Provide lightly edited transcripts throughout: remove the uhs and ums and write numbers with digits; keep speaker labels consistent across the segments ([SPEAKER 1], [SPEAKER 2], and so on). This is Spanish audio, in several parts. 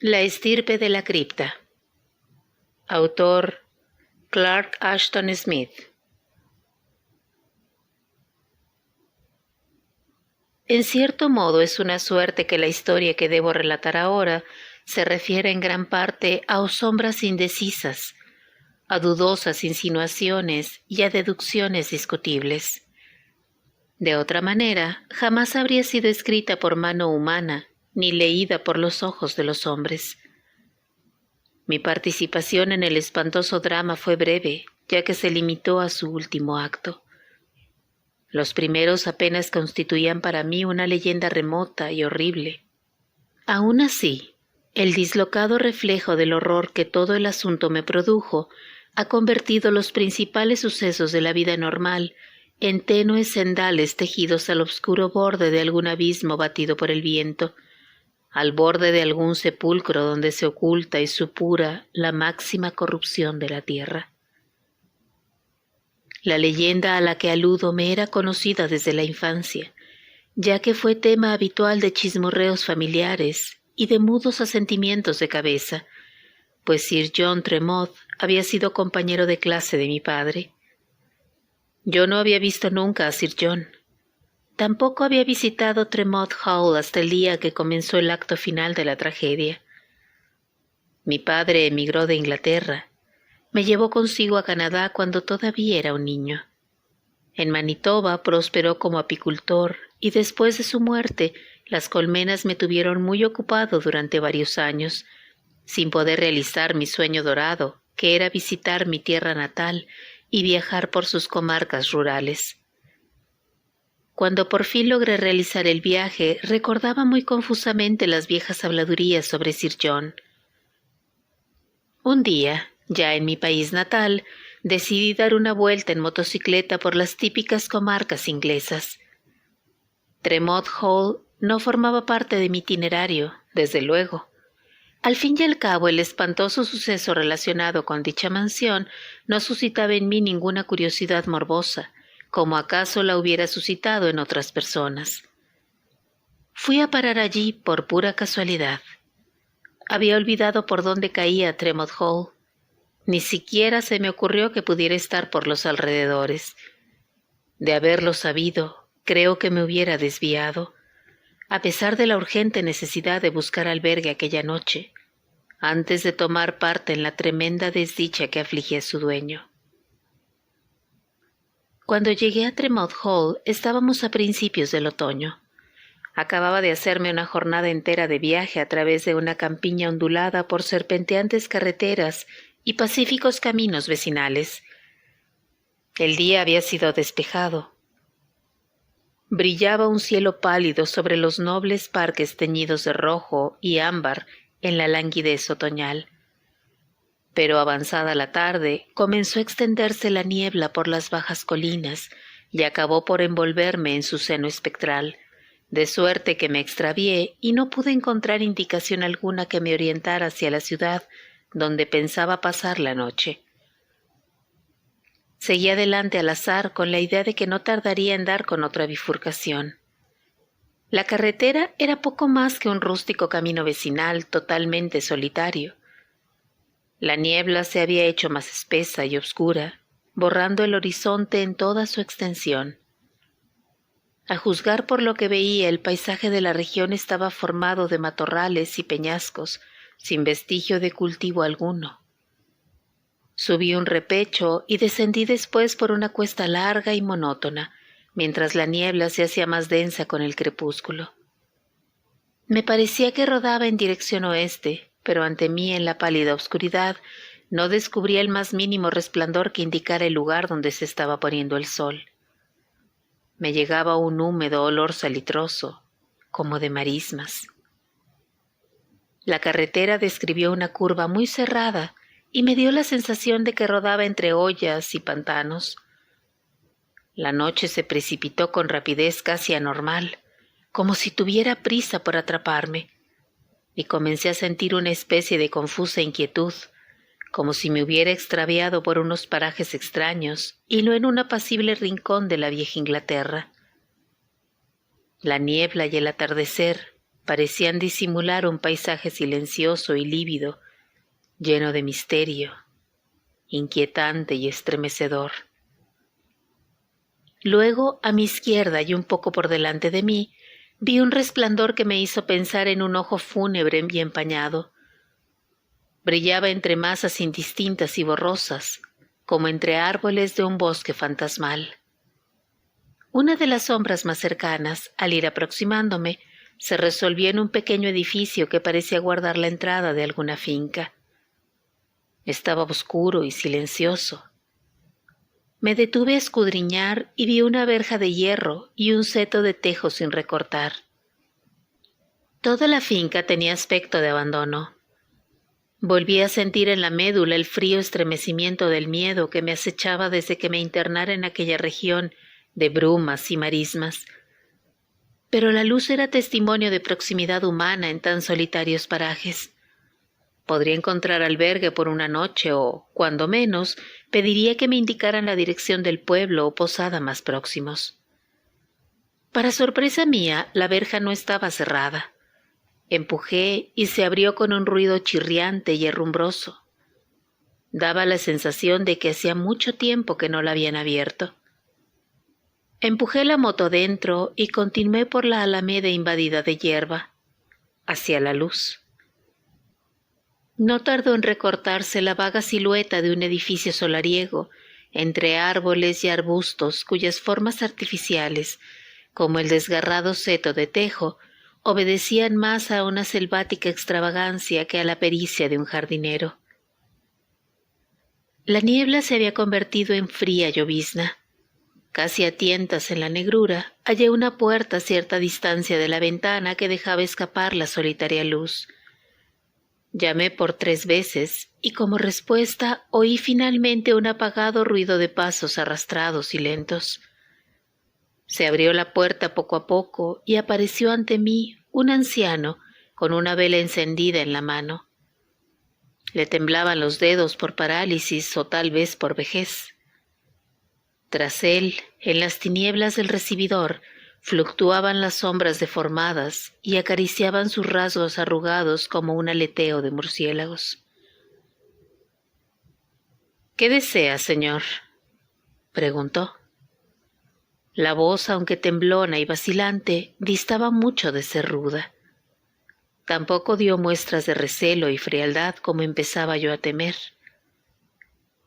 [SPEAKER 1] La estirpe de la cripta. Autor Clark Ashton Smith. En cierto modo es una suerte que la historia que debo relatar ahora se refiere en gran parte a sombras indecisas, a dudosas insinuaciones y a deducciones discutibles. De otra manera, jamás habría sido escrita por mano humana, ni leída por los ojos de los hombres. Mi participación en el espantoso drama fue breve, ya que se limitó a su último acto. Los primeros apenas constituían para mí una leyenda remota y horrible. Aún así, el dislocado reflejo del horror que todo el asunto me produjo ha convertido los principales sucesos de la vida normal en tenues sendales tejidos al oscuro borde de algún abismo batido por el viento, al borde de algún sepulcro donde se oculta y supura la máxima corrupción de la tierra. La leyenda a la que aludo me era conocida desde la infancia, ya que fue tema habitual de chismorreos familiares y de mudos asentimientos de cabeza, pues Sir John Tremont había sido compañero de clase de mi padre. Yo no había visto nunca a Sir John. Tampoco había visitado Tremont Hall hasta el día que comenzó el acto final de la tragedia. Mi padre emigró de Inglaterra. Me llevó consigo a Canadá cuando todavía era un niño. En Manitoba prosperó como apicultor y después de su muerte las colmenas me tuvieron muy ocupado durante varios años, sin poder realizar mi sueño dorado, que era visitar mi tierra natal y viajar por sus comarcas rurales. Cuando por fin logré realizar el viaje, recordaba muy confusamente las viejas habladurías sobre Sir John. Un día, ya en mi país natal, decidí dar una vuelta en motocicleta por las típicas comarcas inglesas. Tremont Hall no formaba parte de mi itinerario, desde luego. Al fin y al cabo, el espantoso suceso relacionado con dicha mansión no suscitaba en mí ninguna curiosidad morbosa, como acaso la hubiera suscitado en otras personas. Fui a parar allí por pura casualidad. Había olvidado por dónde caía Tremont Hall. Ni siquiera se me ocurrió que pudiera estar por los alrededores. De haberlo sabido, creo que me hubiera desviado, a pesar de la urgente necesidad de buscar albergue aquella noche, antes de tomar parte en la tremenda desdicha que afligía a su dueño. Cuando llegué a Tremont Hall, estábamos a principios del otoño. Acababa de hacerme una jornada entera de viaje a través de una campiña ondulada por serpenteantes carreteras y pacíficos caminos vecinales. El día había sido despejado. Brillaba un cielo pálido sobre los nobles parques teñidos de rojo y ámbar en la languidez otoñal. Pero avanzada la tarde, comenzó a extenderse la niebla por las bajas colinas y acabó por envolverme en su seno espectral, de suerte que me extravié y no pude encontrar indicación alguna que me orientara hacia la ciudad donde pensaba pasar la noche. Seguí adelante al azar con la idea de que no tardaría en dar con otra bifurcación. La carretera era poco más que un rústico camino vecinal totalmente solitario. La niebla se había hecho más espesa y oscura, borrando el horizonte en toda su extensión. A juzgar por lo que veía, el paisaje de la región estaba formado de matorrales y peñascos, sin vestigio de cultivo alguno. Subí un repecho y descendí después por una cuesta larga y monótona, mientras la niebla se hacía más densa con el crepúsculo. Me parecía que rodaba en dirección oeste, pero ante mí en la pálida oscuridad no descubría el más mínimo resplandor que indicara el lugar donde se estaba poniendo el sol. Me llegaba un húmedo olor salitroso, como de marismas. La carretera describió una curva muy cerrada y me dio la sensación de que rodaba entre hoyas y pantanos. La noche se precipitó con rapidez casi anormal, como si tuviera prisa por atraparme, y comencé a sentir una especie de confusa inquietud, como si me hubiera extraviado por unos parajes extraños y no en un apacible rincón de la vieja Inglaterra. La niebla y el atardecer, parecían disimular un paisaje silencioso y lívido, lleno de misterio, inquietante y estremecedor. Luego, a mi izquierda y un poco por delante de mí, vi un resplandor que me hizo pensar en un ojo fúnebre y empañado. Brillaba entre masas indistintas y borrosas, como entre árboles de un bosque fantasmal. Una de las sombras más cercanas, al ir aproximándome, se resolvió en un pequeño edificio que parecía guardar la entrada de alguna finca. Estaba oscuro y silencioso. Me detuve a escudriñar y vi una verja de hierro y un seto de tejo sin recortar. Toda la finca tenía aspecto de abandono. Volví a sentir en la médula el frío estremecimiento del miedo que me acechaba desde que me internara en aquella región de brumas y marismas. Pero la luz era testimonio de proximidad humana en tan solitarios parajes. Podría encontrar albergue por una noche o, cuando menos, pediría que me indicaran la dirección del pueblo o posada más próximos. Para sorpresa mía, la verja no estaba cerrada. Empujé y se abrió con un ruido chirriante y herrumbroso. Daba la sensación de que hacía mucho tiempo que no la habían abierto. Empujé la moto dentro y continué por la alameda invadida de hierba, hacia la luz. No tardó en recortarse la vaga silueta de un edificio solariego, entre árboles y arbustos cuyas formas artificiales, como el desgarrado seto de tejo, obedecían más a una selvática extravagancia que a la pericia de un jardinero. La niebla se había convertido en fría llovizna. Casi a tientas en la negrura, hallé una puerta a cierta distancia de la ventana que dejaba escapar la solitaria luz. Llamé por 3 veces y como respuesta oí finalmente un apagado ruido de pasos arrastrados y lentos. Se abrió la puerta poco a poco y apareció ante mí un anciano con una vela encendida en la mano. Le temblaban los dedos por parálisis o tal vez por vejez. Tras él, en las tinieblas del recibidor, fluctuaban las sombras deformadas y acariciaban sus rasgos arrugados como un aleteo de murciélagos. —¿Qué desea, señor? —preguntó. La voz, aunque temblona y vacilante, distaba mucho de ser ruda. Tampoco dio muestras de recelo y frialdad como empezaba yo a temer.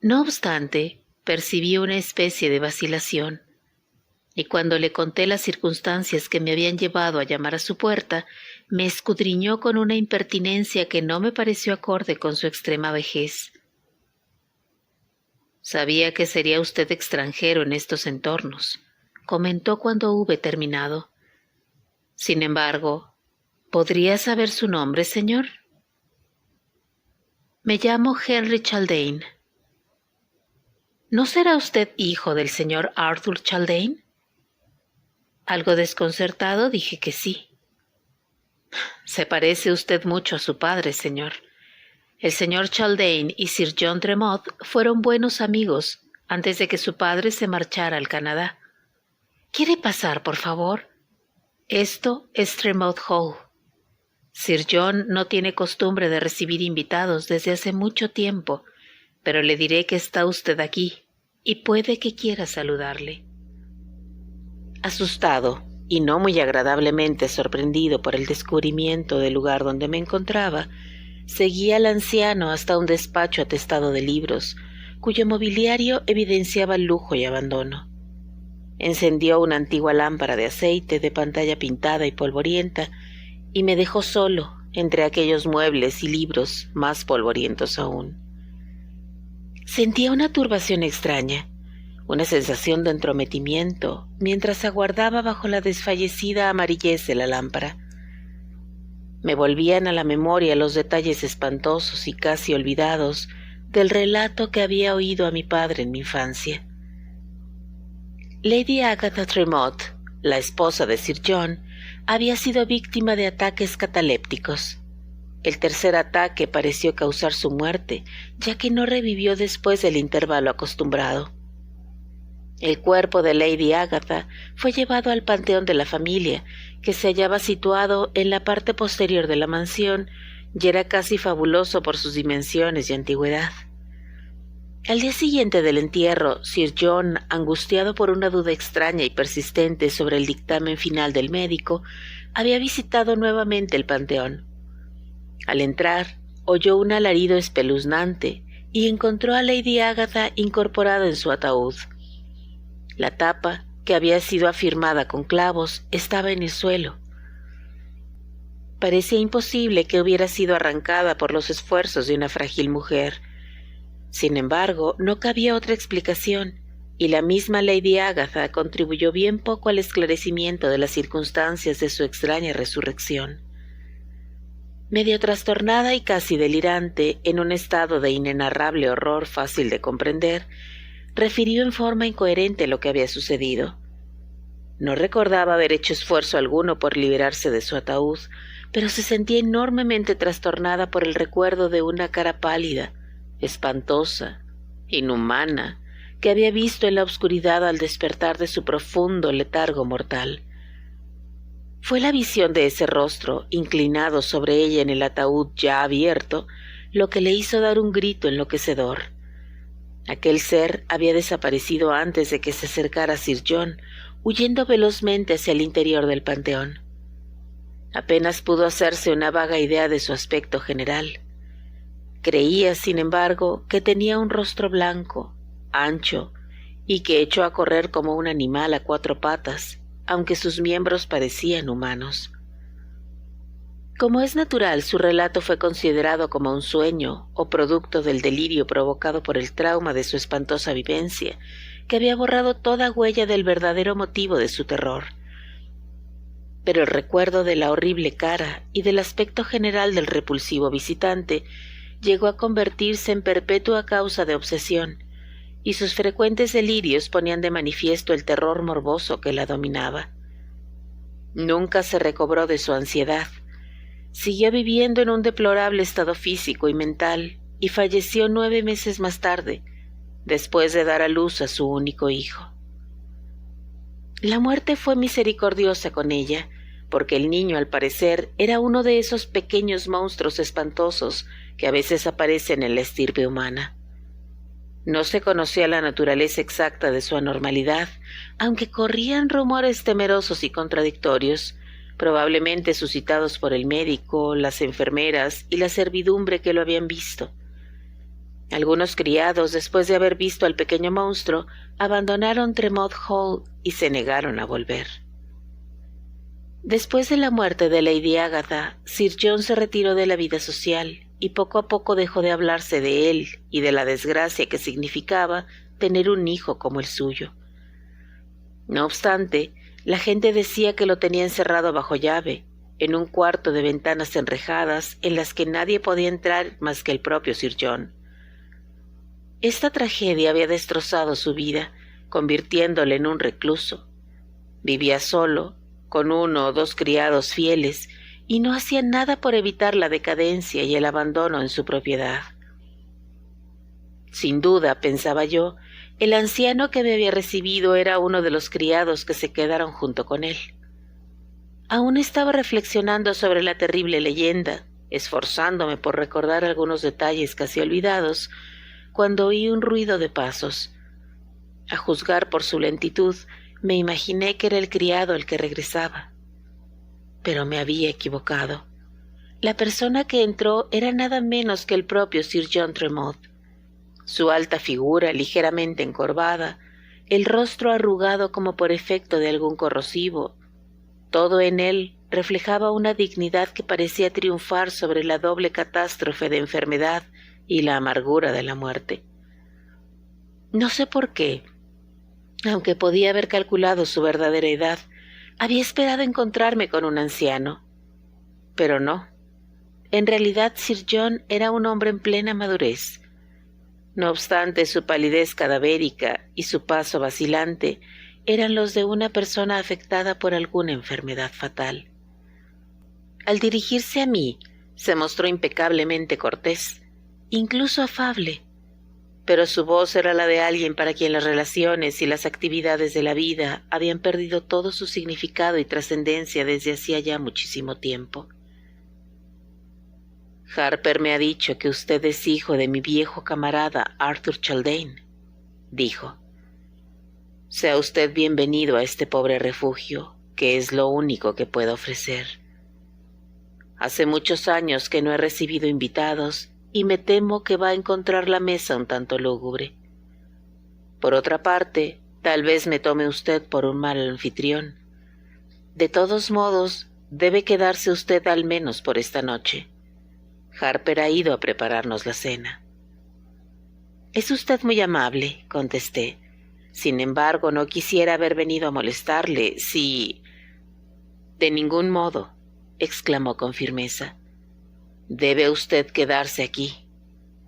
[SPEAKER 1] No obstante, percibí una especie de vacilación, y cuando le conté las circunstancias que me habían llevado a llamar a su puerta, me escudriñó con una impertinencia que no me pareció acorde con su extrema vejez. —Sabía que sería usted extranjero en estos entornos —comentó cuando hube terminado. —Sin embargo, ¿podría saber su nombre, señor? —Me llamo Henry Chaldane. —¿No será usted hijo del señor Arthur Chaldane? Algo desconcertado dije que sí. —Se parece usted mucho a su padre, señor. El señor Chaldane y Sir John Tremont fueron buenos amigos antes de que su padre se marchara al Canadá. ¿Quiere pasar, por favor? Esto es Tremont Hall. Sir John no tiene costumbre de recibir invitados desde hace mucho tiempo, pero le diré que está usted aquí y puede que quiera saludarle. Asustado y no muy agradablemente sorprendido por el descubrimiento del lugar donde me encontraba, seguí al anciano hasta un despacho atestado de libros, cuyo mobiliario evidenciaba lujo y abandono. Encendió una antigua lámpara de aceite de pantalla pintada y polvorienta y me dejó solo entre aquellos muebles y libros más polvorientos aún. Sentía una turbación extraña, una sensación de entrometimiento mientras aguardaba bajo la desfallecida amarillez de la lámpara. Me volvían a la memoria los detalles espantosos y casi olvidados del relato que había oído a mi padre en mi infancia. Lady Agatha Tremont, la esposa de Sir John, había sido víctima de ataques catalépticos. El tercer ataque pareció causar su muerte, ya que no revivió después del intervalo acostumbrado. El cuerpo de Lady Agatha fue llevado al panteón de la familia, que se hallaba situado en la parte posterior de la mansión y era casi fabuloso por sus dimensiones y antigüedad. Al día siguiente del entierro, Sir John, angustiado por una duda extraña y persistente sobre el dictamen final del médico, había visitado nuevamente el panteón. Al entrar, oyó un alarido espeluznante y encontró a Lady Agatha incorporada en su ataúd. La tapa, que había sido afirmada con clavos, estaba en el suelo. Parecía imposible que hubiera sido arrancada por los esfuerzos de una frágil mujer. Sin embargo, no cabía otra explicación, y la misma Lady Agatha contribuyó bien poco al esclarecimiento de las circunstancias de su extraña resurrección. Medio trastornada y casi delirante, en un estado de inenarrable horror fácil de comprender, refirió en forma incoherente lo que había sucedido. No recordaba haber hecho esfuerzo alguno por liberarse de su ataúd, pero se sentía enormemente trastornada por el recuerdo de una cara pálida, espantosa, inhumana, que había visto en la oscuridad al despertar de su profundo letargo mortal. Fue la visión de ese rostro, inclinado sobre ella en el ataúd ya abierto, lo que le hizo dar un grito enloquecedor. Aquel ser había desaparecido antes de que se acercara a Sir John, huyendo velozmente hacia el interior del panteón. Apenas pudo hacerse una vaga idea de su aspecto general. Creía, sin embargo, que tenía un rostro blanco, ancho, y que echó a correr como un animal a 4 patas, aunque sus miembros parecían humanos. Como es natural, su relato fue considerado como un sueño o producto del delirio provocado por el trauma de su espantosa vivencia, que había borrado toda huella del verdadero motivo de su terror. Pero el recuerdo de la horrible cara y del aspecto general del repulsivo visitante llegó a convertirse en perpetua causa de obsesión, y sus frecuentes delirios ponían de manifiesto el terror morboso que la dominaba. Nunca se recobró de su ansiedad. Siguió viviendo en un deplorable estado físico y mental y falleció 9 meses más tarde, después de dar a luz a su único hijo. La muerte fue misericordiosa con ella, porque el niño, al parecer, era uno de esos pequeños monstruos espantosos que a veces aparecen en la estirpe humana. No se conocía la naturaleza exacta de su anormalidad, aunque corrían rumores temerosos y contradictorios, probablemente suscitados por el médico, las enfermeras y la servidumbre que lo habían visto. Algunos criados, después de haber visto al pequeño monstruo, abandonaron Tremont Hall y se negaron a volver. Después de la muerte de Lady Agatha, Sir John se retiró de la vida social y poco a poco dejó de hablarse de él y de la desgracia que significaba tener un hijo como el suyo. No obstante, la gente decía que lo tenía encerrado bajo llave, en un cuarto de ventanas enrejadas en las que nadie podía entrar más que el propio Sir John. Esta tragedia había destrozado su vida, convirtiéndole en un recluso. Vivía solo, con 1 o 2 criados fieles, y no hacía nada por evitar la decadencia y el abandono en su propiedad. Sin duda, pensaba yo, el anciano que me había recibido era uno de los criados que se quedaron junto con él. Aún estaba reflexionando sobre la terrible leyenda, esforzándome por recordar algunos detalles casi olvidados, cuando oí un ruido de pasos. A juzgar por su lentitud, me imaginé que era el criado el que regresaba. Pero me había equivocado. La persona que entró era nada menos que el propio Sir John Tremont. Su alta figura, ligeramente encorvada, el rostro arrugado como por efecto de algún corrosivo, todo en él reflejaba una dignidad que parecía triunfar sobre la doble catástrofe de enfermedad y la amargura de la muerte. No sé por qué, aunque podía haber calculado su verdadera edad, había esperado encontrarme con un anciano. Pero no. En realidad Sir John era un hombre en plena madurez. No obstante, su palidez cadavérica y su paso vacilante eran los de una persona afectada por alguna enfermedad fatal. Al dirigirse a mí, se mostró impecablemente cortés, incluso afable, pero su voz era la de alguien para quien las relaciones y las actividades de la vida habían perdido todo su significado y trascendencia desde hacía ya muchísimo tiempo. Harper me ha dicho que usted es hijo de mi viejo camarada Arthur Chaldane, dijo. Sea usted bienvenido a este pobre refugio, que es lo único que puedo ofrecer. Hace muchos años que no he recibido invitados y me temo que va a encontrar la mesa un tanto lúgubre. Por otra parte, tal vez me tome usted por un mal anfitrión. De todos modos, debe quedarse usted al menos por esta noche. Harper ha ido a prepararnos la cena. Es usted muy amable, contesté. Sin embargo, no quisiera haber venido a molestarle si... De ningún modo, exclamó con firmeza. Debe usted quedarse aquí.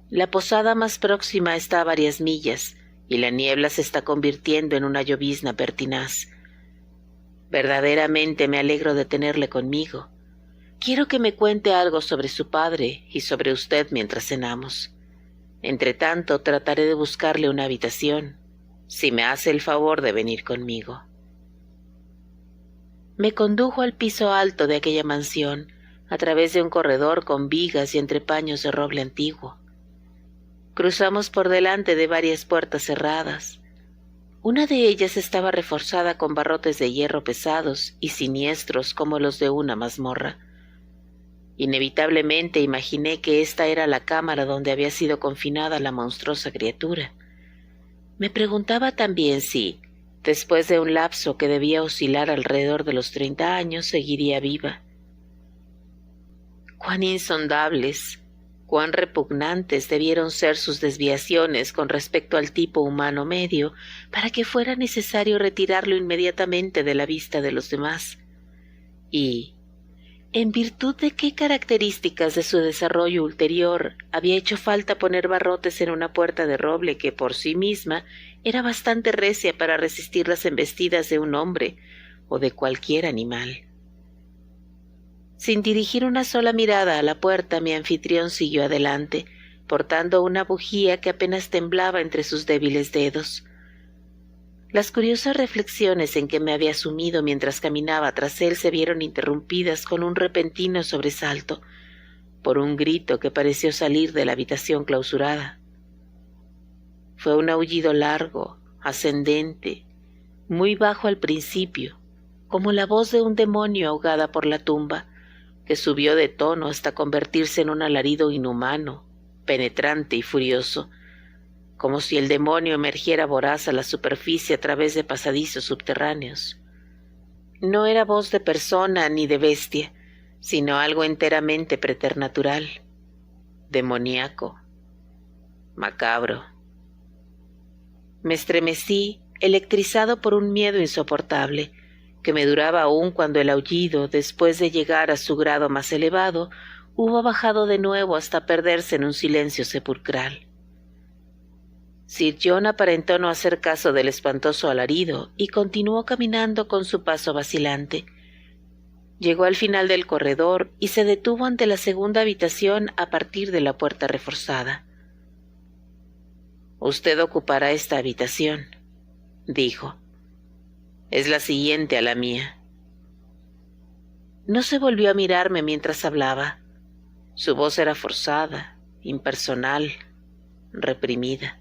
[SPEAKER 1] La posada más próxima está a varias millas y la niebla se está convirtiendo en una llovizna pertinaz. Verdaderamente me alegro de tenerle conmigo. Quiero que me cuente algo sobre su padre y sobre usted mientras cenamos. Entretanto, trataré de buscarle una habitación, si me hace el favor de venir conmigo. Me condujo al piso alto de aquella mansión, a través de un corredor con vigas y entre paños de roble antiguo. Cruzamos por delante de varias puertas cerradas. Una de ellas estaba reforzada con barrotes de hierro pesados y siniestros como los de una mazmorra. Inevitablemente imaginé que esta era la cámara donde había sido confinada la monstruosa criatura. Me preguntaba también si, después de un lapso que debía oscilar alrededor de los 30 años, seguiría viva. Cuán insondables, cuán repugnantes debieron ser sus desviaciones con respecto al tipo humano medio para que fuera necesario retirarlo inmediatamente de la vista de los demás. Y, ¿en virtud de qué características de su desarrollo ulterior había hecho falta poner barrotes en una puerta de roble que por sí misma era bastante recia para resistir las embestidas de un hombre o de cualquier animal? Sin dirigir una sola mirada a la puerta, mi anfitrión siguió adelante, portando una bujía que apenas temblaba entre sus débiles dedos. Las curiosas reflexiones en que me había sumido mientras caminaba tras él se vieron interrumpidas con un repentino sobresalto, por un grito que pareció salir de la habitación clausurada. Fue un aullido largo, ascendente, muy bajo al principio, como la voz de un demonio ahogada por la tumba, que subió de tono hasta convertirse en un alarido inhumano, penetrante y furioso, como si el demonio emergiera voraz a la superficie a través de pasadizos subterráneos. No era voz de persona ni de bestia, sino algo enteramente preternatural, demoníaco, macabro. Me estremecí, electrizado por un miedo insoportable, que me duraba aún cuando el aullido, después de llegar a su grado más elevado, hubo bajado de nuevo hasta perderse en un silencio sepulcral. Sir John aparentó no hacer caso del espantoso alarido y continuó caminando con su paso vacilante. Llegó al final del corredor y se detuvo ante la segunda habitación a partir de la puerta reforzada. «Usted ocupará esta habitación», dijo. «Es la siguiente a la mía». No se volvió a mirarme mientras hablaba. Su voz era forzada, impersonal, reprimida.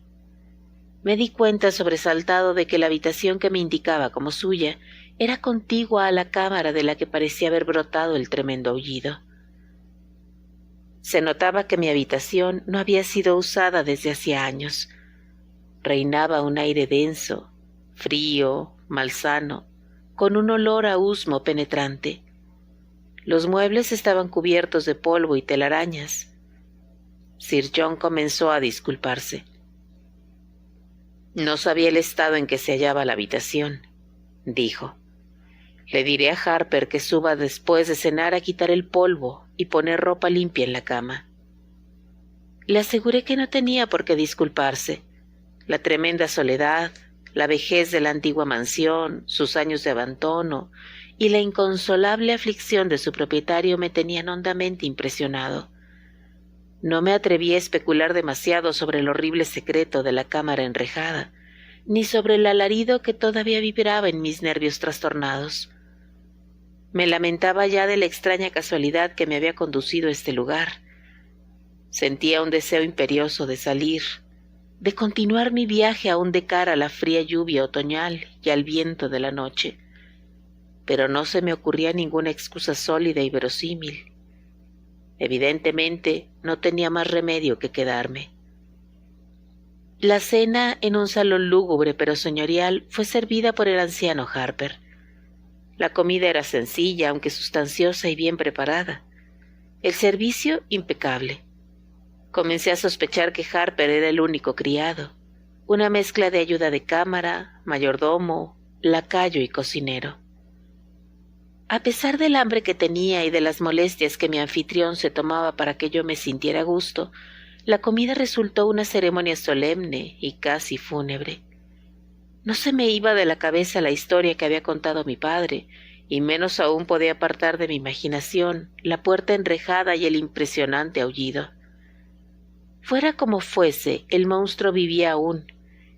[SPEAKER 1] Me di cuenta sobresaltado de que la habitación que me indicaba como suya era contigua a la cámara de la que parecía haber brotado el tremendo aullido. Se notaba que mi habitación no había sido usada desde hacía años. Reinaba un aire denso, frío, malsano, con un olor a husmo penetrante. Los muebles estaban cubiertos de polvo y telarañas. Sir John comenzó a disculparse. «No sabía el estado en que se hallaba la habitación», dijo. «Le diré a Harper que suba después de cenar a quitar el polvo y poner ropa limpia en la cama». Le aseguré que no tenía por qué disculparse. La tremenda soledad, la vejez de la antigua mansión, sus años de abandono y la inconsolable aflicción de su propietario me tenían hondamente impresionado. No me atreví a especular demasiado sobre el horrible secreto de la cámara enrejada, ni sobre el alarido que todavía vibraba en mis nervios trastornados. Me lamentaba ya de la extraña casualidad que me había conducido a este lugar. Sentía un deseo imperioso de salir, de continuar mi viaje aún de cara a la fría lluvia otoñal y al viento de la noche, pero no se me ocurría ninguna excusa sólida y verosímil. Evidentemente, no tenía más remedio que quedarme. La cena, en un salón lúgubre pero señorial, fue servida por el anciano Harper. La comida era sencilla, aunque sustanciosa y bien preparada. El servicio, impecable. Comencé a sospechar que Harper era el único criado, una mezcla de ayuda de cámara, mayordomo, lacayo y cocinero. A pesar del hambre que tenía y de las molestias que mi anfitrión se tomaba para que yo me sintiera a gusto, la comida resultó una ceremonia solemne y casi fúnebre. No se me iba de la cabeza la historia que había contado mi padre, y menos aún podía apartar de mi imaginación la puerta enrejada y el impresionante aullido. Fuera como fuese, el monstruo vivía aún,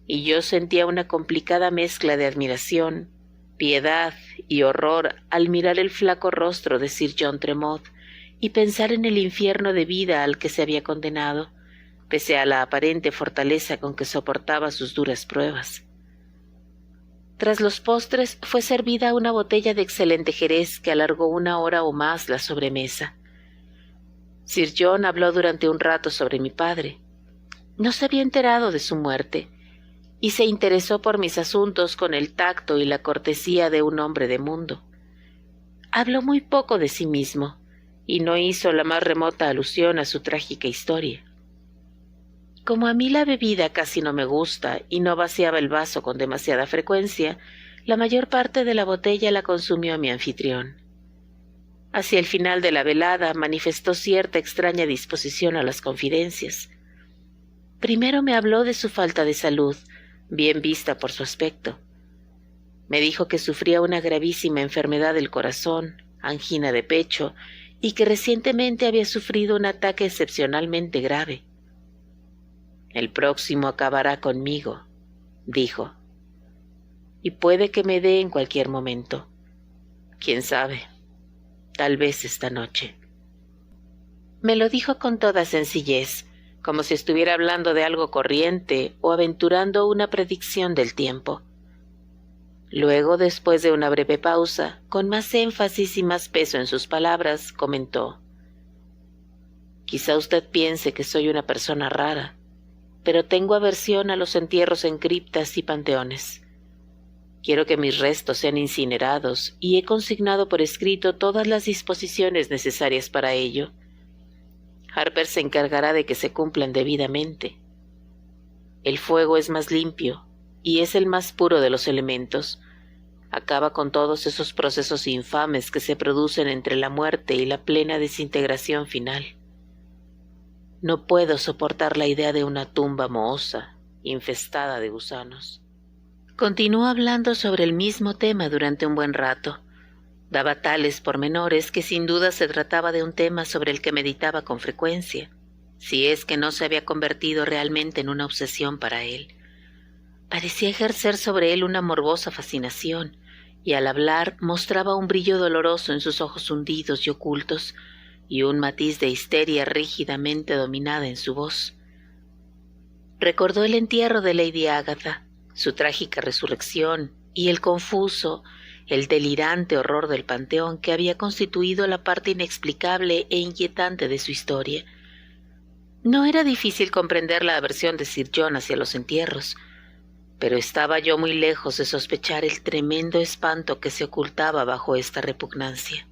[SPEAKER 1] y yo sentía una complicada mezcla de admiración, piedad y horror al mirar el flaco rostro de Sir John Tremont y pensar en el infierno de vida al que se había condenado, pese a la aparente fortaleza con que soportaba sus duras pruebas. Tras los postres fue servida una botella de excelente jerez que alargó 1 hora o más la sobremesa. Sir John habló durante un rato sobre mi padre. No se había enterado de su muerte, y se interesó por mis asuntos con el tacto y la cortesía de un hombre de mundo. Habló muy poco de sí mismo, y no hizo la más remota alusión a su trágica historia. Como a mí la bebida casi no me gusta y no vaciaba el vaso con demasiada frecuencia, la mayor parte de la botella la consumió mi anfitrión. Hacia el final de la velada manifestó cierta extraña disposición a las confidencias. Primero me habló de su falta de salud, bien vista por su aspecto. Me dijo que sufría una gravísima enfermedad del corazón, angina de pecho, y que recientemente había sufrido un ataque excepcionalmente grave. «El próximo acabará conmigo», dijo, «y puede que me dé en cualquier momento. ¿Quién sabe? Tal vez esta noche». Me lo dijo con toda sencillez, como si estuviera hablando de algo corriente o aventurando una predicción del tiempo. Luego, después de una breve pausa, con más énfasis y más peso en sus palabras, comentó: «Quizá usted piense que soy una persona rara, pero tengo aversión a los entierros en criptas y panteones. Quiero que mis restos sean incinerados y he consignado por escrito todas las disposiciones necesarias para ello. Harper se encargará de que se cumplan debidamente. El fuego es más limpio y es el más puro de los elementos. Acaba con todos esos procesos infames que se producen entre la muerte y la plena desintegración final. No puedo soportar la idea de una tumba mohosa, infestada de gusanos». Continuó hablando sobre el mismo tema durante un buen rato. Daba tales pormenores que sin duda se trataba de un tema sobre el que meditaba con frecuencia, si es que no se había convertido realmente en una obsesión para él. Parecía ejercer sobre él una morbosa fascinación, y al hablar mostraba un brillo doloroso en sus ojos hundidos y ocultos, y un matiz de histeria rígidamente dominada en su voz. Recordó el entierro de Lady Agatha, su trágica resurrección y el confuso, el delirante horror del panteón que había constituido la parte inexplicable e inquietante de su historia. No era difícil comprender la aversión de Sir John hacia los entierros, pero estaba yo muy lejos de sospechar el tremendo espanto que se ocultaba bajo esta repugnancia.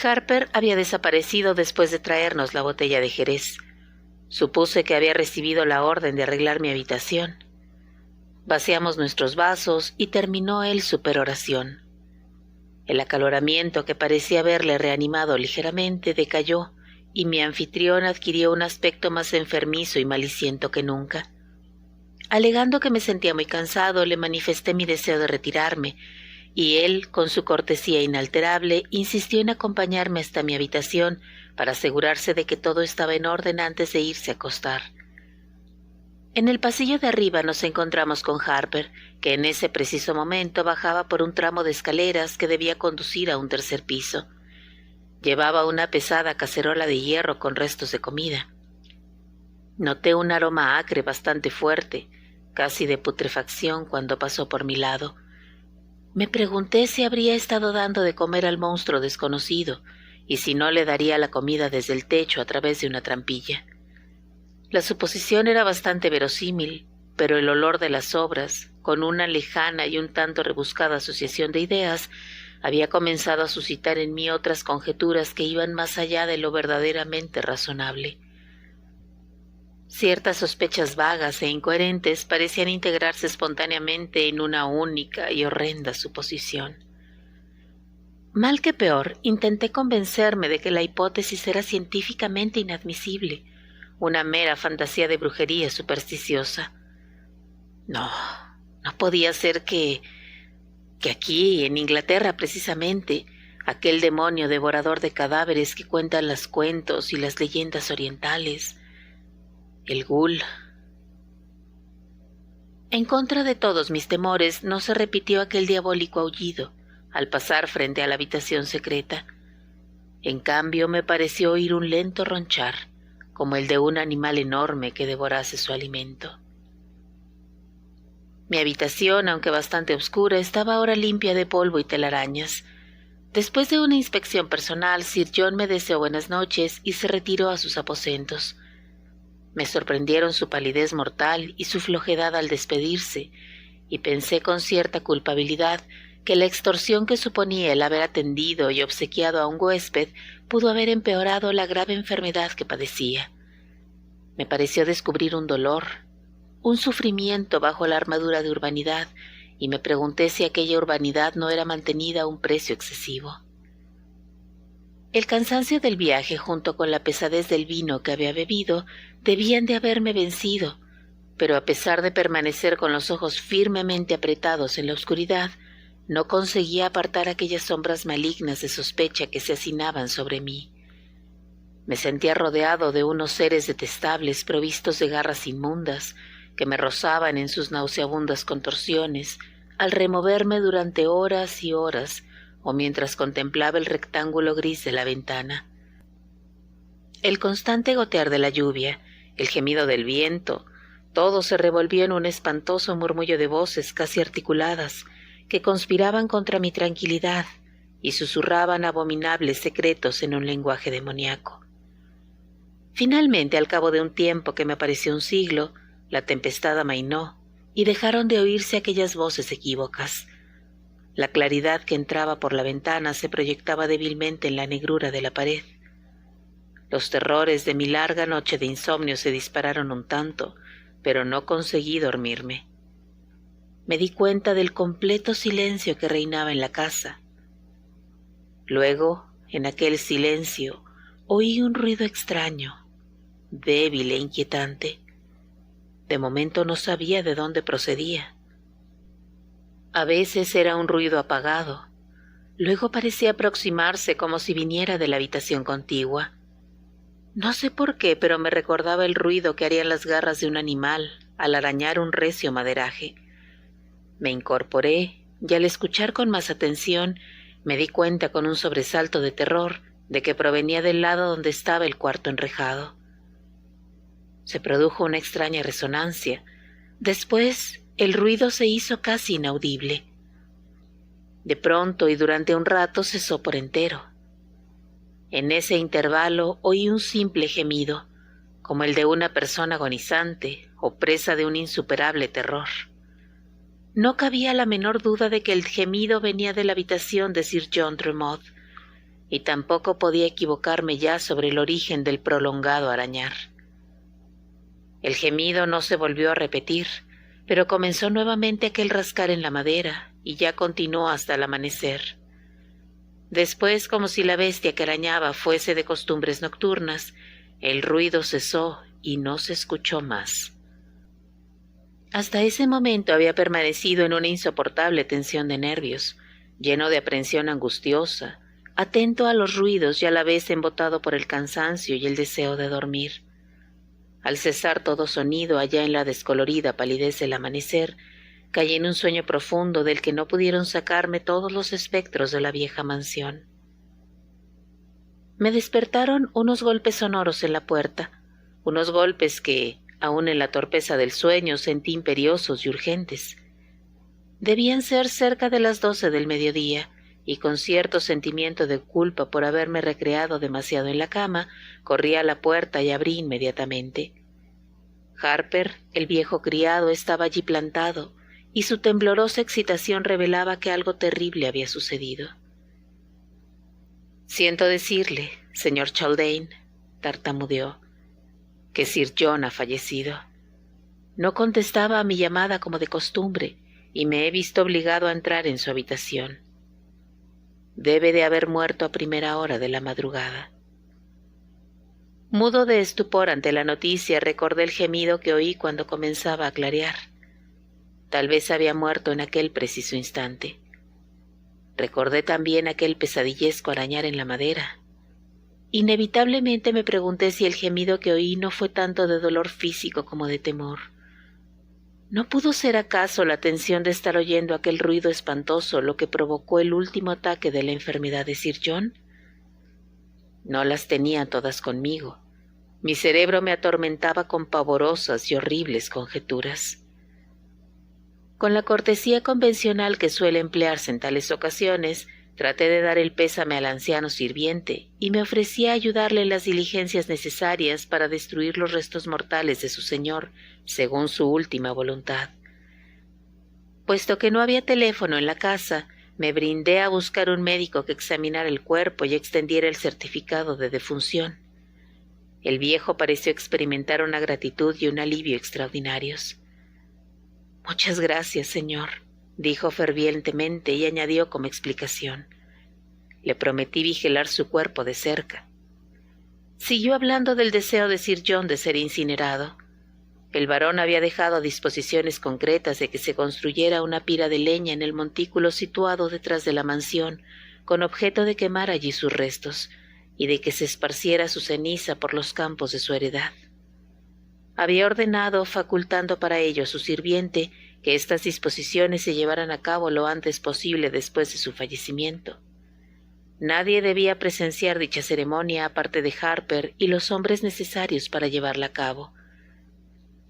[SPEAKER 1] Harper había desaparecido después de traernos la botella de jerez. Supuse que había recibido la orden de arreglar mi habitación. Vaciamos nuestros vasos y terminó él su peroración. El acaloramiento que parecía haberle reanimado ligeramente decayó y mi anfitrión adquirió un aspecto más enfermizo y maliciento que nunca. Alegando que me sentía muy cansado, le manifesté mi deseo de retirarme y él, con su cortesía inalterable, insistió en acompañarme hasta mi habitación para asegurarse de que todo estaba en orden antes de irse a acostar. En el pasillo de arriba nos encontramos con Harper, que en ese preciso momento bajaba por un tramo de escaleras que debía conducir a un tercer piso. Llevaba una pesada cacerola de hierro con restos de comida. Noté un aroma acre bastante fuerte, casi de putrefacción, cuando pasó por mi lado. Me pregunté si habría estado dando de comer al monstruo desconocido y si no le daría la comida desde el techo a través de una trampilla. La suposición era bastante verosímil, pero el olor de las sobras, con una lejana y un tanto rebuscada asociación de ideas, había comenzado a suscitar en mí otras conjeturas que iban más allá de lo verdaderamente razonable. Ciertas sospechas vagas e incoherentes parecían integrarse espontáneamente en una única y horrenda suposición. Mal que peor, intenté convencerme de que la hipótesis era científicamente inadmisible, una mera fantasía de brujería supersticiosa. No podía ser que aquí, en Inglaterra precisamente, aquel demonio devorador de cadáveres que cuentan los cuentos y las leyendas orientales, el Ghul. En contra de todos mis temores, no se repitió aquel diabólico aullido al pasar frente a la habitación secreta. En cambio, me pareció oír un lento ronchar, como el de un animal enorme que devorase su alimento. Mi habitación, aunque bastante oscura, estaba ahora limpia de polvo y telarañas. Después de una inspección personal, Sir John me deseó buenas noches y se retiró a sus aposentos. Me sorprendieron su palidez mortal y su flojedad al despedirse, y pensé con cierta culpabilidad que la extorsión que suponía el haber atendido y obsequiado a un huésped pudo haber empeorado la grave enfermedad que padecía. Me pareció descubrir un dolor, un sufrimiento bajo la armadura de urbanidad, y me pregunté si aquella urbanidad no era mantenida a un precio excesivo. El cansancio del viaje junto con la pesadez del vino que había bebido debían de haberme vencido, pero a pesar de permanecer con los ojos firmemente apretados en la oscuridad, no conseguía apartar aquellas sombras malignas de sospecha que se hacinaban sobre mí. Me sentía rodeado de unos seres detestables provistos de garras inmundas que me rozaban en sus nauseabundas contorsiones al removerme durante horas y horas o mientras contemplaba el rectángulo gris de la ventana. El constante gotear de la lluvia, el gemido del viento, todo se revolvió en un espantoso murmullo de voces casi articuladas que conspiraban contra mi tranquilidad y susurraban abominables secretos en un lenguaje demoníaco. Finalmente, al cabo de un tiempo que me pareció un siglo, la tempestad amainó y dejaron de oírse aquellas voces equívocas. La claridad que entraba por la ventana se proyectaba débilmente en la negrura de la pared. Los terrores de mi larga noche de insomnio se dispararon un tanto, pero no conseguí dormirme. Me di cuenta del completo silencio que reinaba en la casa. Luego, en aquel silencio, oí un ruido extraño, débil e inquietante. De momento no sabía de dónde procedía. A veces era un ruido apagado, luego parecía aproximarse como si viniera de la habitación contigua. No sé por qué, pero me recordaba el ruido que harían las garras de un animal al arañar un recio maderaje. Me incorporé y al escuchar con más atención me di cuenta con un sobresalto de terror de que provenía del lado donde estaba el cuarto enrejado. Se produjo una extraña resonancia. Después el ruido se hizo casi inaudible. De pronto y durante un rato cesó por entero. En ese intervalo oí un simple gemido, como el de una persona agonizante o presa de un insuperable terror. No cabía la menor duda de que el gemido venía de la habitación de Sir John Tremont, y tampoco podía equivocarme ya sobre el origen del prolongado arañar. El gemido no se volvió a repetir, pero comenzó nuevamente aquel rascar en la madera y ya continuó hasta el amanecer. Después, como si la bestia que arañaba fuese de costumbres nocturnas, el ruido cesó y no se escuchó más. Hasta ese momento había permanecido en una insoportable tensión de nervios. lleno de aprensión angustiosa, atento a los ruidos y a la vez embotado por el cansancio y el deseo de dormir. Al cesar todo sonido allá en la descolorida palidez del amanecer, caí en un sueño profundo del que no pudieron sacarme todos los espectros de la vieja mansión. Me despertaron unos golpes sonoros en la puerta, unos golpes que, aun en la torpeza del sueño, sentí imperiosos y urgentes. Debían ser cerca de las 12 del mediodía, y con cierto sentimiento de culpa por haberme recreado demasiado en la cama, corrí a la puerta y abrí inmediatamente. Harper, el viejo criado, estaba allí plantado, y su temblorosa excitación revelaba que algo terrible había sucedido. «Siento decirle, señor Chaldane», tartamudeó, «que Sir John ha fallecido. No contestaba a mi llamada como de costumbre, y me he visto obligado a entrar en su habitación. Debe de haber muerto a primera hora de la madrugada». Mudo de estupor ante la noticia, recordé el gemido que oí cuando comenzaba a clarear. Tal vez había muerto en aquel preciso instante. Recordé también aquel pesadillesco arañar en la madera. Inevitablemente me pregunté si el gemido que oí no fue tanto de dolor físico como de temor. ¿No pudo ser acaso la tensión de estar oyendo aquel ruido espantoso lo que provocó el último ataque de la enfermedad de Sir John? No las tenía todas conmigo. Mi cerebro me atormentaba con pavorosas y horribles conjeturas. Con la cortesía convencional que suele emplearse en tales ocasiones, traté de dar el pésame al anciano sirviente y me ofrecí a ayudarle en las diligencias necesarias para destruir los restos mortales de su señor, según su última voluntad. Puesto que no había teléfono en la casa, me brindé a buscar un médico que examinara el cuerpo y extendiera el certificado de defunción. El viejo pareció experimentar una gratitud y un alivio extraordinarios. «Muchas gracias, señor», dijo fervientemente y añadió como explicación. «Le prometí vigilar su cuerpo de cerca». Siguió hablando del deseo de Sir John de ser incinerado. El varón había dejado disposiciones concretas de que se construyera una pira de leña en el montículo situado detrás de la mansión, con objeto de quemar allí sus restos, y de que se esparciera su ceniza por los campos de su heredad. Había ordenado, facultando para ello a su sirviente, que estas disposiciones se llevaran a cabo lo antes posible después de su fallecimiento. Nadie debía presenciar dicha ceremonia aparte de Harper y los hombres necesarios para llevarla a cabo.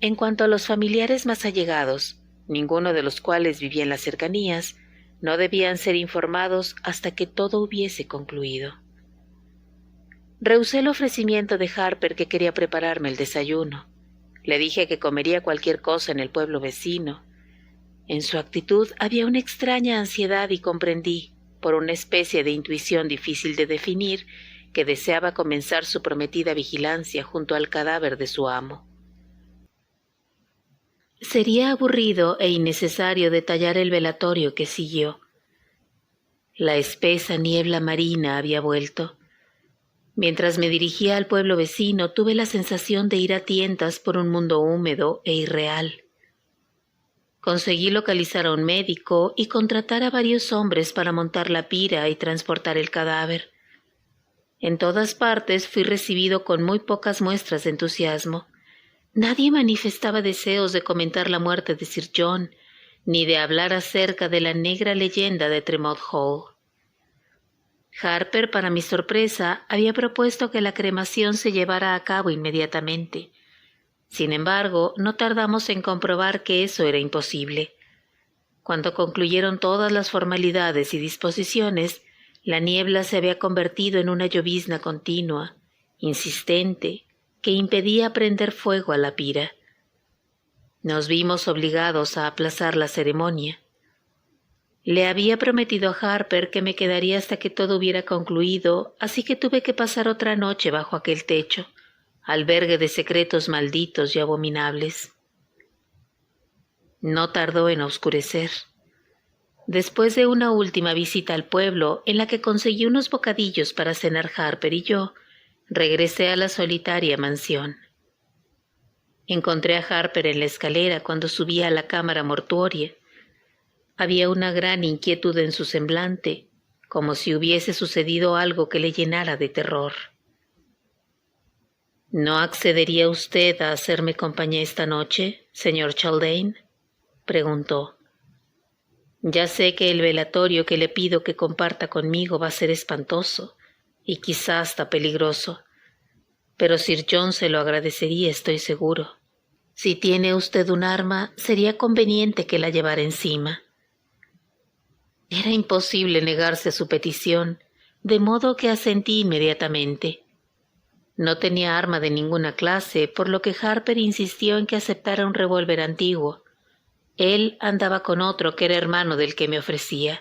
[SPEAKER 1] En cuanto a los familiares más allegados, ninguno de los cuales vivía en las cercanías, no debían ser informados hasta que todo hubiese concluido. Rehusé el ofrecimiento de Harper que quería prepararme el desayuno. Le dije que comería cualquier cosa en el pueblo vecino. En su actitud había una extraña ansiedad y comprendí, por una especie de intuición difícil de definir, que deseaba comenzar su prometida vigilancia junto al cadáver de su amo. Sería aburrido e innecesario detallar el velatorio que siguió. La espesa niebla marina había vuelto. Mientras me dirigía al pueblo vecino, tuve la sensación de ir a tientas por un mundo húmedo e irreal. Conseguí localizar a un médico y contratar a varios hombres para montar la pira y transportar el cadáver. En todas partes fui recibido con muy pocas muestras de entusiasmo. Nadie manifestaba deseos de comentar la muerte de Sir John, ni de hablar acerca de la negra leyenda de Tremont Hall. Harper, para mi sorpresa, había propuesto que la cremación se llevara a cabo inmediatamente. Sin embargo, no tardamos en comprobar que eso era imposible. Cuando concluyeron todas las formalidades y disposiciones, la niebla se había convertido en una llovizna continua, insistente, que impedía prender fuego a la pira. Nos vimos obligados a aplazar la ceremonia. Le había prometido a Harper que me quedaría hasta que todo hubiera concluido, así que tuve que pasar otra noche bajo aquel techo, albergue de secretos malditos y abominables. No tardó en oscurecer. Después de una última visita al pueblo, en la que conseguí unos bocadillos para cenar Harper y yo, regresé a la solitaria mansión. Encontré a Harper en la escalera cuando subía a la cámara mortuoria. Había una gran inquietud en su semblante, como si hubiese sucedido algo que le llenara de terror. ¿No accedería usted a hacerme compañía esta noche, señor Chaldane?, preguntó. Ya sé que el velatorio que le pido que comparta conmigo va a ser espantoso y quizá hasta peligroso, pero Sir John se lo agradecería, estoy seguro. Si tiene usted un arma, sería conveniente que la llevara encima. Era imposible negarse a su petición, de modo que asentí inmediatamente. No tenía arma de ninguna clase, por lo que Harper insistió en que aceptara un revólver antiguo. Él andaba con otro que era hermano del que me ofrecía.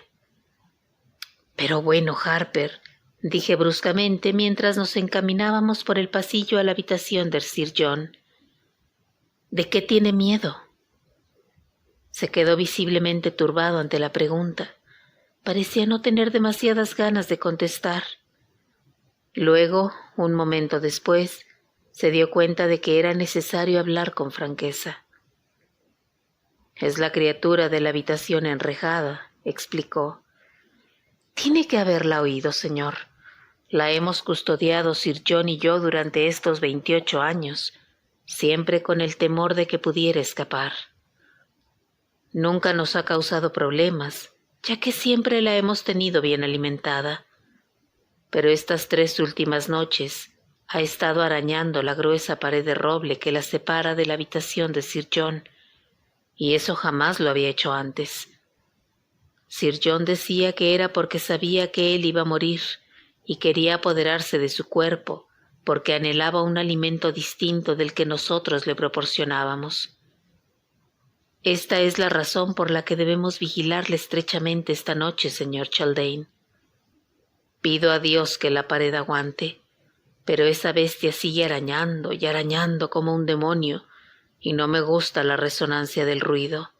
[SPEAKER 1] Pero bueno, Harper, dije bruscamente mientras nos encaminábamos por el pasillo a la habitación de Sir John. ¿De qué tiene miedo? Se quedó visiblemente turbado ante la pregunta. Parecía no tener demasiadas ganas de contestar. Luego, un momento después, se dio cuenta de que era necesario hablar con franqueza. Es la criatura de la habitación enrejada, explicó. Tiene que haberla oído, señor. La hemos custodiado Sir John y yo durante estos 28 años, siempre con el temor de que pudiera escapar. Nunca nos ha causado problemas, ya que siempre la hemos tenido bien alimentada. Pero estas 3 últimas noches ha estado arañando la gruesa pared de roble que la separa de la habitación de Sir John, y eso jamás lo había hecho antes. Sir John decía que era porque sabía que él iba a morir y quería apoderarse de su cuerpo, porque anhelaba un alimento distinto del que nosotros le proporcionábamos. Esta es la razón por la que debemos vigilarle estrechamente esta noche, señor Chaldane. Pido a Dios que la pared aguante, pero esa bestia sigue arañando y arañando como un demonio, y no me gusta la resonancia del ruido.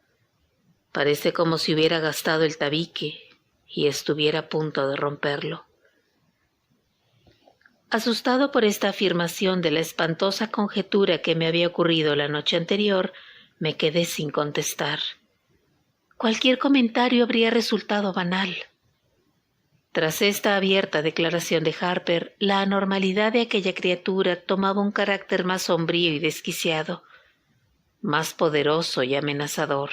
[SPEAKER 1] Parece como si hubiera gastado el tabique y estuviera a punto de romperlo. Asustado por esta afirmación de la espantosa conjetura que me había ocurrido la noche anterior, me quedé sin contestar. Cualquier comentario habría resultado banal. Tras esta abierta declaración de Harper, la anormalidad de aquella criatura tomaba un carácter más sombrío y desquiciado, más poderoso y amenazador.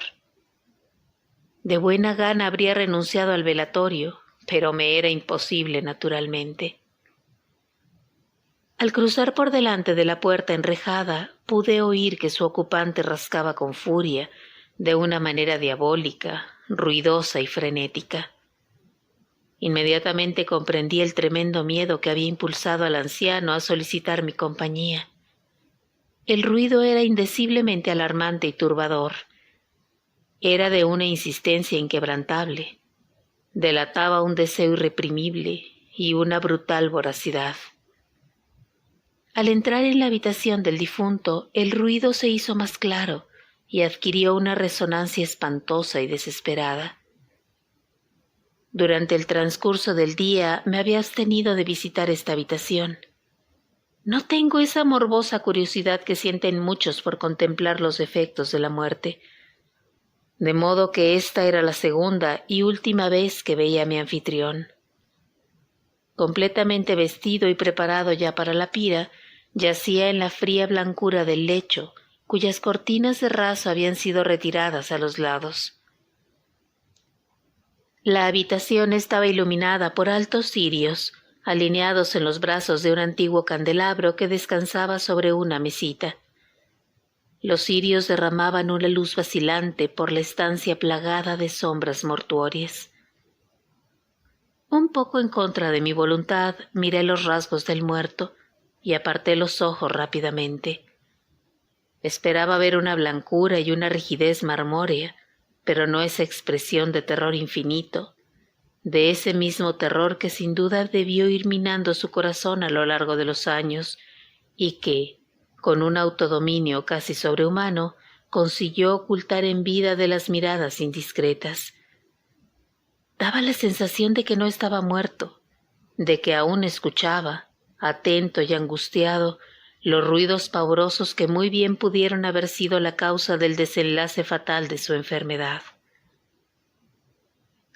[SPEAKER 1] De buena gana habría renunciado al velatorio, pero me era imposible, naturalmente. Al cruzar por delante de la puerta enrejada, pude oír que su ocupante rascaba con furia, de una manera diabólica, ruidosa y frenética. Inmediatamente comprendí el tremendo miedo que había impulsado al anciano a solicitar mi compañía. El ruido era indeciblemente alarmante y turbador. Era de una insistencia inquebrantable. Delataba un deseo irreprimible y una brutal voracidad. Al entrar en la habitación del difunto, el ruido se hizo más claro y adquirió una resonancia espantosa y desesperada. Durante el transcurso del día me había abstenido de visitar esta habitación. No tengo esa morbosa curiosidad que sienten muchos por contemplar los efectos de la muerte, de modo que esta era la segunda y última vez que veía a mi anfitrión. Completamente vestido y preparado ya para la pira, yacía en la fría blancura del lecho, cuyas cortinas de raso habían sido retiradas a los lados. La habitación estaba iluminada por altos cirios, alineados en los brazos de un antiguo candelabro que descansaba sobre una mesita. Los cirios derramaban una luz vacilante por la estancia plagada de sombras mortuorias. Un poco en contra de mi voluntad, miré los rasgos del muerto y aparté los ojos rápidamente. Esperaba ver una blancura y una rigidez marmórea, pero no esa expresión de terror infinito, de ese mismo terror que sin duda debió ir minando su corazón a lo largo de los años y que, con un autodominio casi sobrehumano, consiguió ocultar en vida de las miradas indiscretas. Daba la sensación de que no estaba muerto, de que aún escuchaba, atento y angustiado, los ruidos pavorosos que muy bien pudieron haber sido la causa del desenlace fatal de su enfermedad.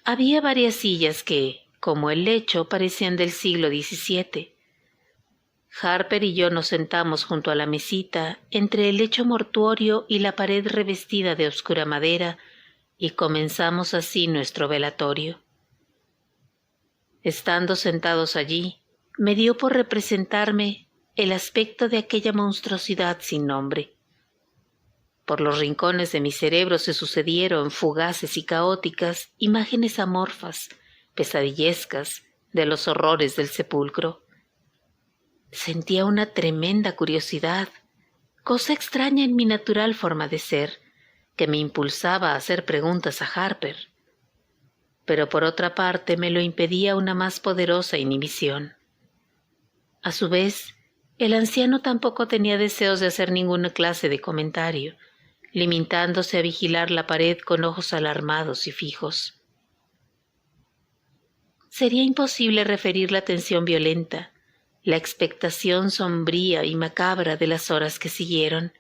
[SPEAKER 1] Había varias sillas que, como el lecho, parecían del siglo XVII. Harper y yo nos sentamos junto a la mesita, entre el lecho mortuorio y la pared revestida de oscura madera, y comenzamos así nuestro velatorio. Estando sentados allí, me dio por representarme el aspecto de aquella monstruosidad sin nombre. Por los rincones de mi cerebro se sucedieron, fugaces y caóticas, imágenes amorfas, pesadillescas, de los horrores del sepulcro. Sentía una tremenda curiosidad, cosa extraña en mi natural forma de ser, que me impulsaba a hacer preguntas a Harper. Pero por otra parte me lo impedía una más poderosa inhibición. A su vez, el anciano tampoco tenía deseos de hacer ninguna clase de comentario, limitándose a vigilar la pared con ojos alarmados y fijos. Sería imposible referir la tensión violenta, la expectación sombría y macabra de las horas que siguieron.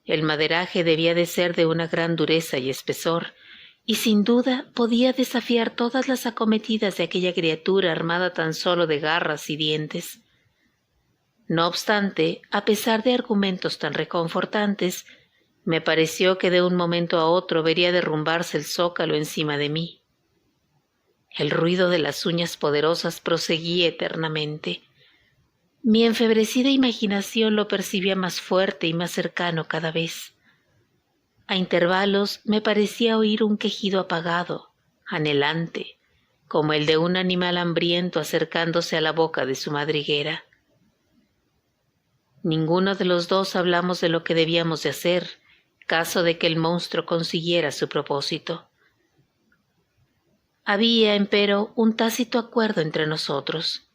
[SPEAKER 1] El maderaje debía de ser de una gran dureza y espesor, y sin duda podía desafiar todas las acometidas de aquella criatura armada tan solo de garras y dientes. No obstante, a pesar de argumentos tan reconfortantes, me pareció que de un momento a otro vería derrumbarse el zócalo encima de mí. El ruido de las uñas poderosas proseguía eternamente. Mi enfebrecida imaginación lo percibía más fuerte y más cercano cada vez. A intervalos me parecía oír un quejido apagado, anhelante, como el de un animal hambriento acercándose a la boca de su madriguera. Ninguno de los dos hablamos de lo que debíamos de hacer, caso de que el monstruo consiguiera su propósito. Había, empero, un tácito acuerdo entre nosotros,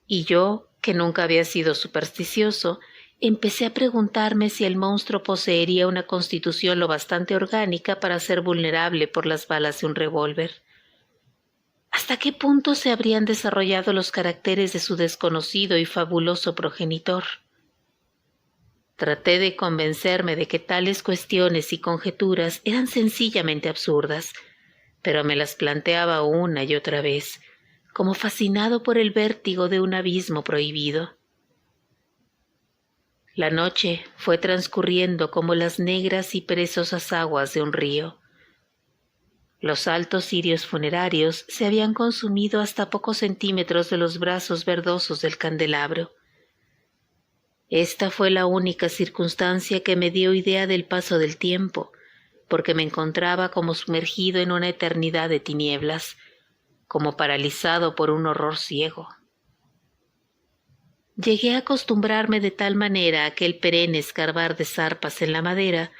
[SPEAKER 1] y yo, que nunca había sido supersticioso, empecé a preguntarme si el monstruo poseería una constitución lo bastante orgánica para ser vulnerable por las balas de un revólver. ¿Hasta qué punto se habrían desarrollado los caracteres de su desconocido y fabuloso progenitor? Traté de convencerme de que tales cuestiones y conjeturas eran sencillamente absurdas, pero me las planteaba una y otra vez, como fascinado por el vértigo de un abismo prohibido. La noche fue transcurriendo como las negras y perezosas aguas de un río. Los altos cirios funerarios se habían consumido hasta pocos centímetros de los brazos verdosos del candelabro. Esta fue la única circunstancia que me dio idea del paso del tiempo, porque me encontraba como sumergido en una eternidad de tinieblas, como paralizado por un horror ciego. Llegué a acostumbrarme de tal manera a aquel perenne escarbar de zarpas en la madera,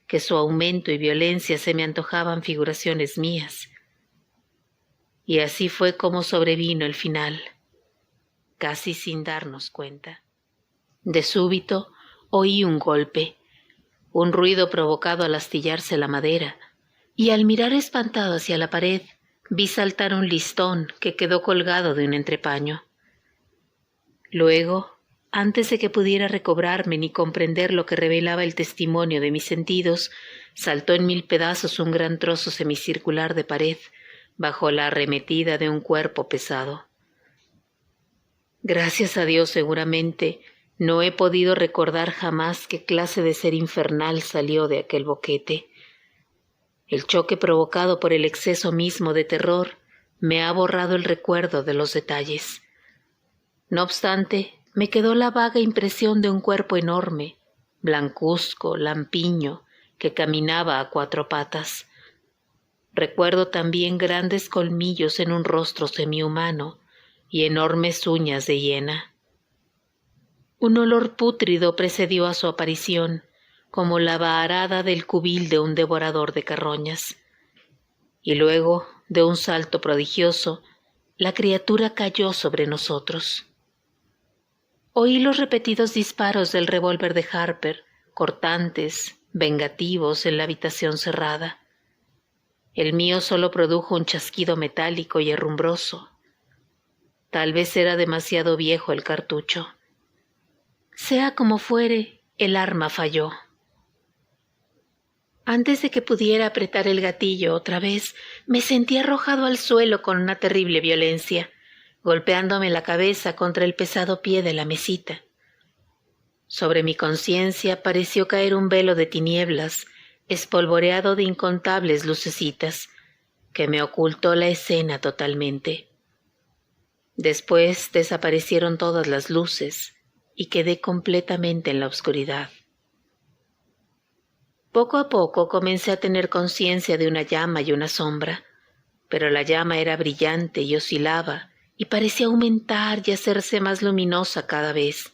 [SPEAKER 1] que su aumento y violencia se me antojaban figuraciones mías. Y así fue como sobrevino el final, casi sin darnos cuenta. De súbito oí un golpe, un ruido provocado al astillarse la madera, y al mirar espantado hacia la pared, vi saltar un listón que quedó colgado de un entrepaño. Luego, antes de que pudiera recobrarme ni comprender lo que revelaba el testimonio de mis sentidos, saltó en mil pedazos un gran trozo semicircular de pared, bajo la arremetida de un cuerpo pesado. Gracias a Dios, seguramente, no he podido recordar jamás qué clase de ser infernal salió de aquel boquete. El choque provocado por el exceso mismo de terror me ha borrado el recuerdo de los detalles. No obstante, me quedó la vaga impresión de un cuerpo enorme, blancuzco, lampiño, que caminaba a cuatro patas. Recuerdo también grandes colmillos en un rostro semihumano y enormes uñas de hiena. Un olor pútrido precedió a su aparición, como la vaharada del cubil de un devorador de carroñas. Y luego, de un salto prodigioso, la criatura cayó sobre nosotros. Oí los repetidos disparos del revólver de Harper, cortantes, vengativos en la habitación cerrada. El mío solo produjo un chasquido metálico y herrumbroso. Tal vez era demasiado viejo el cartucho. Sea como fuere, el arma falló. Antes de que pudiera apretar el gatillo otra vez, me sentí arrojado al suelo con una terrible violencia, golpeándome la cabeza contra el pesado pie de la mesita. Sobre mi conciencia pareció caer un velo de tinieblas, espolvoreado de incontables lucecitas, que me ocultó la escena totalmente. Después desaparecieron todas las luces y quedé completamente en la oscuridad. Poco a poco comencé a tener conciencia de una llama y una sombra, pero la llama era brillante y oscilaba y parecía aumentar y hacerse más luminosa cada vez.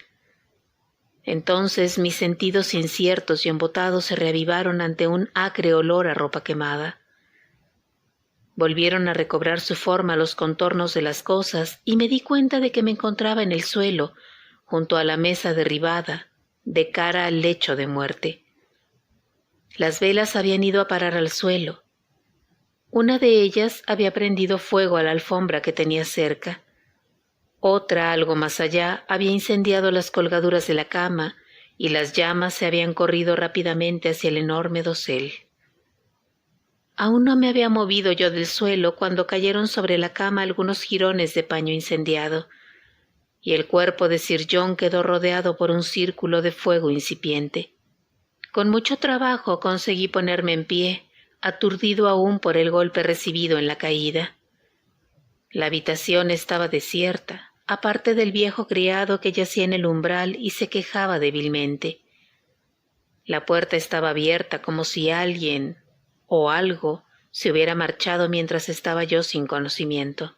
[SPEAKER 1] Entonces mis sentidos inciertos y embotados se reavivaron ante un acre olor a ropa quemada. Volvieron a recobrar su forma los contornos de las cosas y me di cuenta de que me encontraba en el suelo, junto a la mesa derribada, de cara al lecho de muerte. Las velas habían ido a parar al suelo. Una de ellas había prendido fuego a la alfombra que tenía cerca. Otra, algo más allá, había incendiado las colgaduras de la cama y las llamas se habían corrido rápidamente hacia el enorme dosel. Aún no me había movido yo del suelo cuando cayeron sobre la cama algunos jirones de paño incendiado, y el cuerpo de Sir John quedó rodeado por un círculo de fuego incipiente. Con mucho trabajo conseguí ponerme en pie, aturdido aún por el golpe recibido en la caída. La habitación estaba desierta, aparte del viejo criado que yacía en el umbral y se quejaba débilmente. La puerta estaba abierta como si alguien o algo se hubiera marchado mientras estaba yo sin conocimiento.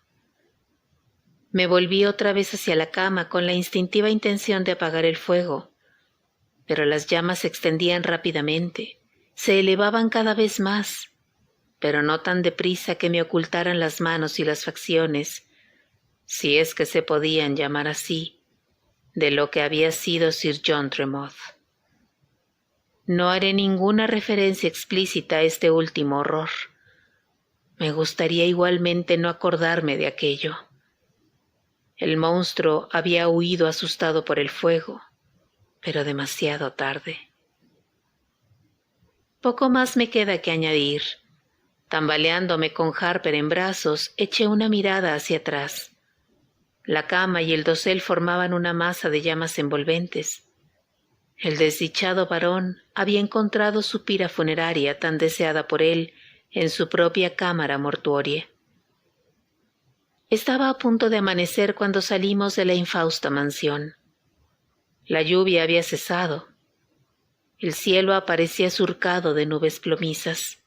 [SPEAKER 1] Me volví otra vez hacia la cama con la instintiva intención de apagar el fuego, pero las llamas se extendían rápidamente, se elevaban cada vez más, pero no tan deprisa que me ocultaran las manos y las facciones, si es que se podían llamar así, de lo que había sido Sir John Tremouth. No haré ninguna referencia explícita a este último horror. Me gustaría igualmente no acordarme de aquello. El monstruo había huido asustado por el fuego, pero demasiado tarde. Poco más me queda que añadir. Tambaleándome con Harper en brazos, eché una mirada hacia atrás. La cama y el dosel formaban una masa de llamas envolventes. El desdichado varón había encontrado su pira funeraria tan deseada por él en su propia cámara mortuoria. Estaba a punto de amanecer cuando salimos de la infausta mansión. La lluvia había cesado. El cielo aparecía surcado de nubes plomizas.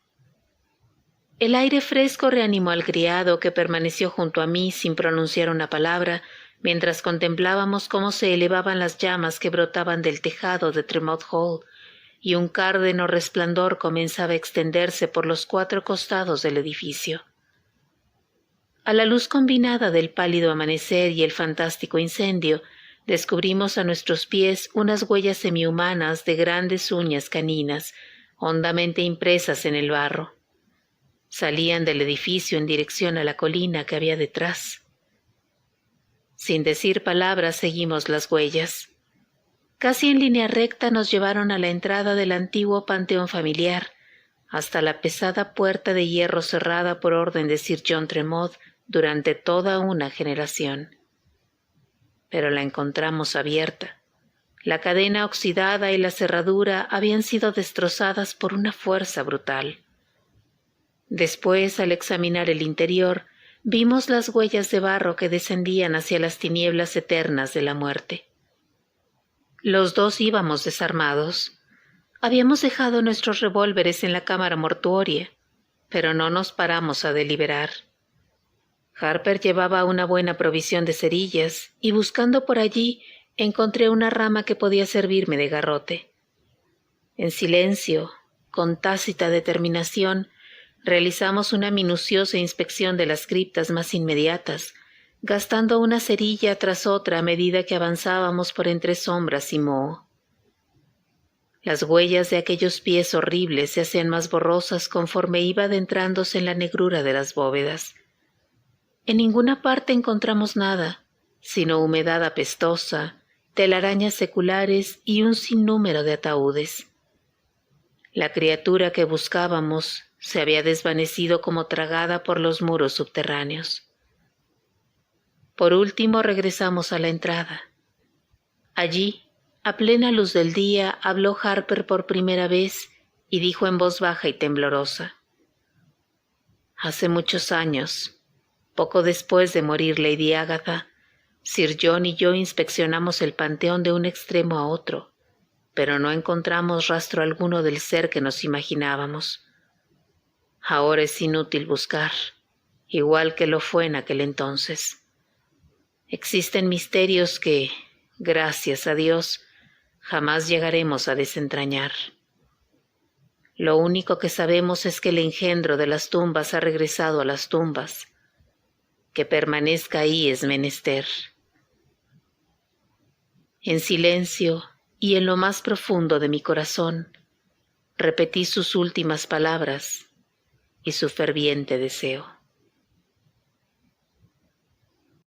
[SPEAKER 1] El aire fresco reanimó al criado que permaneció junto a mí sin pronunciar una palabra mientras contemplábamos cómo se elevaban las llamas que brotaban del tejado de Tremouth Hall y un cárdeno resplandor comenzaba a extenderse por los 4 costados del edificio. A la luz combinada del pálido amanecer y el fantástico incendio, descubrimos a nuestros pies unas huellas semihumanas de grandes uñas caninas, hondamente impresas en el barro. Salían del edificio en dirección a la colina que había detrás. Sin decir palabras seguimos las huellas. Casi en línea recta nos llevaron a la entrada del antiguo panteón familiar, hasta la pesada puerta de hierro cerrada por orden de Sir John Tremouth durante toda una generación. Pero la encontramos abierta. La cadena oxidada y la cerradura habían sido destrozadas por una fuerza brutal. Después, al examinar el interior, vimos las huellas de barro que descendían hacia las tinieblas eternas de la muerte. Los dos íbamos desarmados. Habíamos dejado nuestros revólveres en la cámara mortuoria, pero no nos paramos a deliberar. Harper llevaba una buena provisión de cerillas y buscando por allí encontré una rama que podía servirme de garrote. En silencio, con tácita determinación, realizamos una minuciosa inspección de las criptas más inmediatas, gastando una cerilla tras otra a medida que avanzábamos por entre sombras y moho. Las huellas de aquellos pies horribles se hacían más borrosas conforme iba adentrándose en la negrura de las bóvedas. En ninguna parte encontramos nada, sino humedad apestosa, telarañas seculares y un sinnúmero de ataúdes. La criatura que buscábamos se había desvanecido como tragada por los muros subterráneos. Por último regresamos a la entrada. Allí, a plena luz del día, habló Harper por primera vez y dijo en voz baja y temblorosa: «Hace muchos años, poco después de morir Lady Agatha, Sir John y yo inspeccionamos el panteón de un extremo a otro, pero no encontramos rastro alguno del ser que nos imaginábamos. Ahora es inútil buscar, igual que lo fue en aquel entonces. Existen misterios que, gracias a Dios, jamás llegaremos a desentrañar. Lo único que sabemos es que el engendro de las tumbas ha regresado a las tumbas. Que permanezca ahí es menester». En silencio y en lo más profundo de mi corazón, repetí sus últimas palabras y su ferviente deseo.